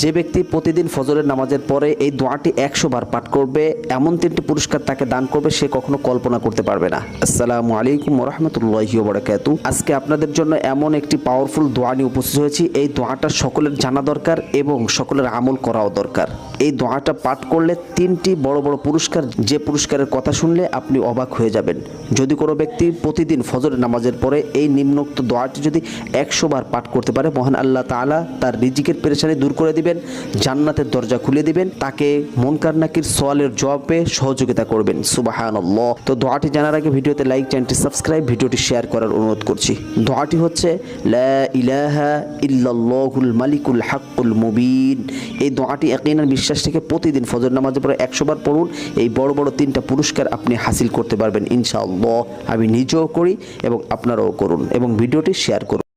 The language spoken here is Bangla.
যে ব্যক্তি প্রতিদিন ফজরের নামাজের পরে এই দোয়াটি 100 বার পাঠ করবে, এমন 3টি পুরস্কার তাকে দান করবে সে কখনো কল্পনা করতে পারবে না। আসসালামু আলাইকুম ওয়া রাহমাতুল্লাহি ওয়া বারাকাতুহু। আজকে আপনাদের জন্য এমন একটি পাওয়ারফুল দোয়া নিয়ে উপস্থিত হয়েছি। এই দোয়াটা সকলের জানা দরকার এবং সকলের আমল করাও দরকার। এই দোয়াটা পাঠ করলে 3টি বড় বড় পুরস্কার, যে পুরস্কারের কথা শুনলে আপনি অবাক হয়ে যাবেন। যদি কোনো ব্যক্তি প্রতিদিন ফজরের নামাজের পরে এই নিম্নোক্ত দোয়াটি যদি 100 বার পাঠ করতে পারে, মহান আল্লাহ তাআলা তার রিজিকের পেরেশানি দূর করে দিবেন, জান্নাতের দরজা খুলে দিবেন, তাকে মুনকার নাকির সওয়ালের জবাবে সহযোগিতা করবেন। সুবহানাল্লাহ। তো দোয়াটি জানার আগে ভিডিওতে লাইক, চ্যানেলটি সাবস্ক্রাইব, ভিডিওটি শেয়ার করার অনুরোধ করছি। দোয়াটি হচ্ছে লা ইলাহা ইল্লাল্লাহুল মালিকুল হাক্কুল মুবিন। এই দোয়াটি ইয়াকিনান বিশ্বাস থেকে প্রতিদিন ফজর নামাজের পরে 100 বার পড়ুন। এই বড় বড় 3টা পুরস্কার আপনি হাসিল করতে পারবেন ইনশাআল্লাহ। আমি নিজেও করি এবং আপনারাও করুন এবং ভিডিওটি শেয়ার করুন।